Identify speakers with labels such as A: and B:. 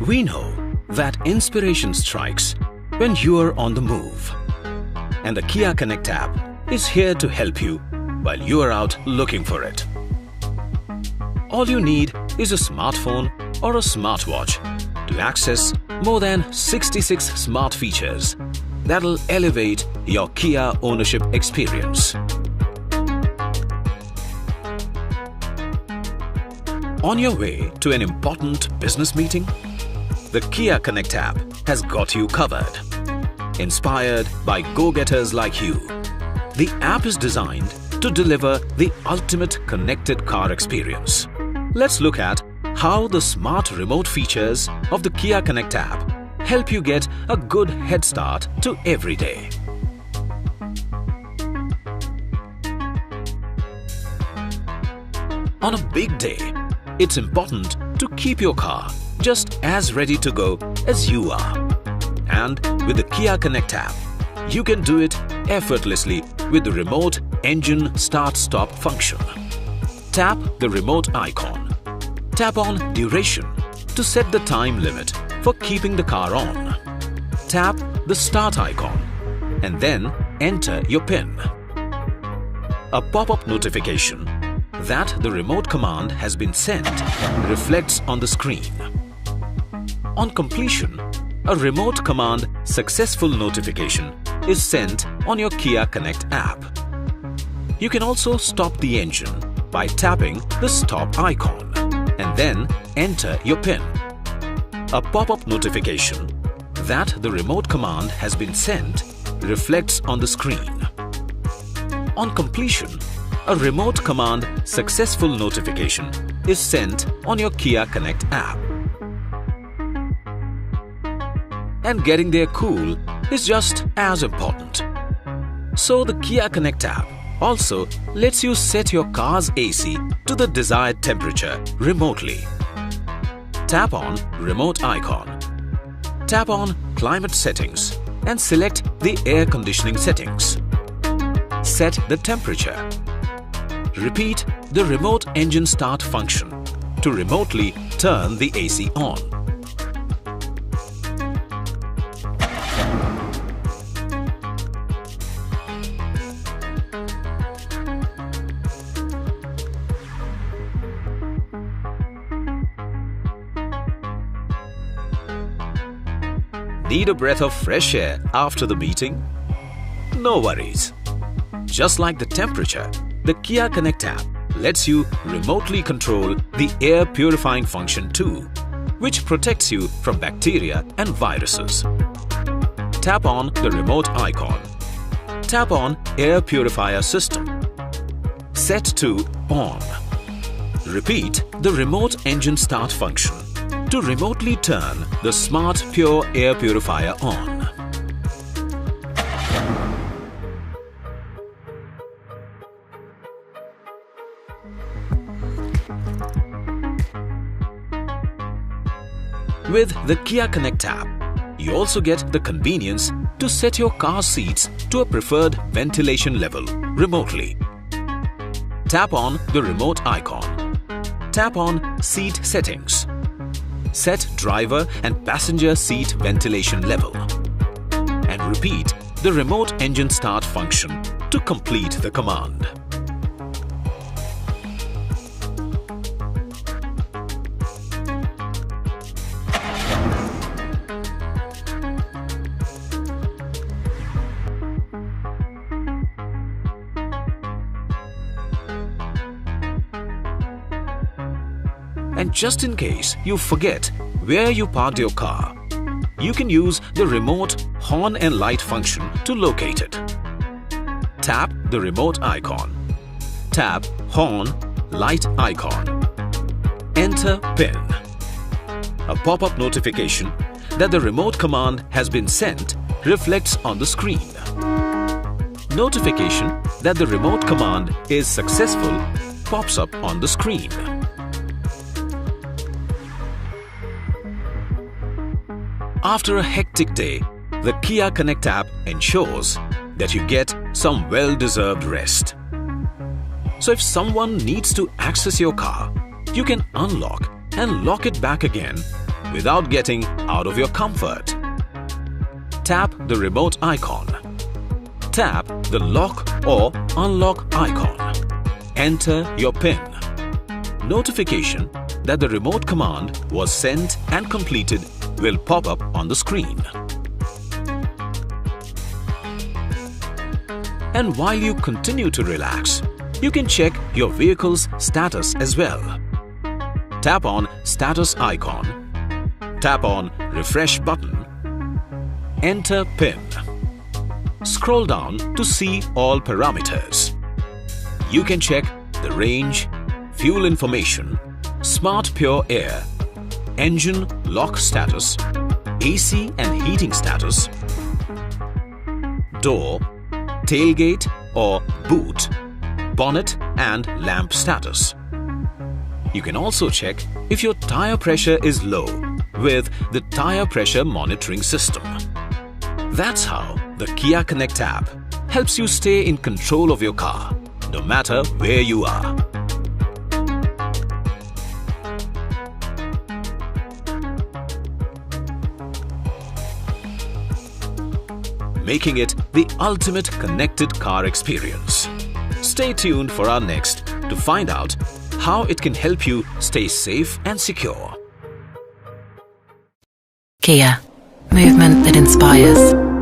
A: We know that inspiration strikes when you are on the move. And the Kia Connect app is here to help you while you are out looking for it. All you need is a smartphone or a smartwatch to access more than 66 smart features that'll elevate your Kia ownership experience. On your way to an important business meeting? The Kia Connect app has got you covered. Inspired by go-getters like you, the app is designed to deliver the ultimate connected car experience. Let's look at how the smart remote features of the Kia Connect app help you get a good head start to every day. On a big day, it's important to keep your car just as ready to go as you are. And with the Kia Connect app, you can do it effortlessly with the remote engine start-stop function. Tap the remote icon. Tap on Duration to set the time limit for keeping the car on. Tap the Start icon and then enter your PIN. A pop-up notification that the remote command has been sent reflects on the screen. On completion, a remote command successful notification is sent on your Kia Connect app. You can also stop the engine by tapping the Stop icon and then enter your PIN. A pop-up notification that the remote command has been sent reflects on the screen. On completion, a remote command successful notification is sent on your Kia Connect app. And getting there cool is just as important. So the Kia Connect app also lets you set your car's AC to the desired temperature remotely. Tap on Remote icon. Tap on Climate Settings and select the air conditioning settings. Set the temperature. Repeat the remote engine start function to remotely turn the AC on. Need a breath of fresh air after the meeting? No worries. Just like the temperature, the Kia Connect app lets you remotely control the air purifying function too, which protects you from bacteria and viruses. Tap on the remote icon. Tap on Air Purifier System. Set to On. Repeat the remote engine start function to remotely turn the smart pure air purifier on. With the Kia Connect app, you also get the convenience to set your car seats to a preferred ventilation level remotely. Tap on the remote icon. Tap on Seat Settings. Set driver and passenger seat ventilation level. And repeat the remote engine start function to complete the command. And just in case you forget where you parked your car, you can use the remote horn and light function to locate it. Tap the remote icon. Tap Horn, Light icon. Enter PIN. A pop-up notification that the remote command has been sent reflects on the screen. Notification that the remote command is successful pops up on the screen. After a hectic day, the Kia Connect app ensures that you get some well-deserved rest. So if someone needs to access your car, you can unlock and lock it back again without getting out of your comfort. Tap the remote icon. Tap the lock or unlock icon. Enter your PIN. Notification that the remote command was sent and completed will pop up on the screen. And while you continue to relax, you can check your vehicle's status as well. Tap on Status icon. Tap on Refresh button. Enter PIN. Scroll down to see all parameters. You can check the range, fuel information, Smart Pure Air, engine lock status, AC and heating status, door, tailgate or boot, bonnet and lamp status. You can also check if your tire pressure is low with the tire pressure monitoring system. That's how the Kia Connect app helps you stay in control of your car, no matter where you are. Making it the ultimate connected car experience. Stay tuned for our next to find out how it can help you stay safe and secure.
B: Kia, movement that inspires.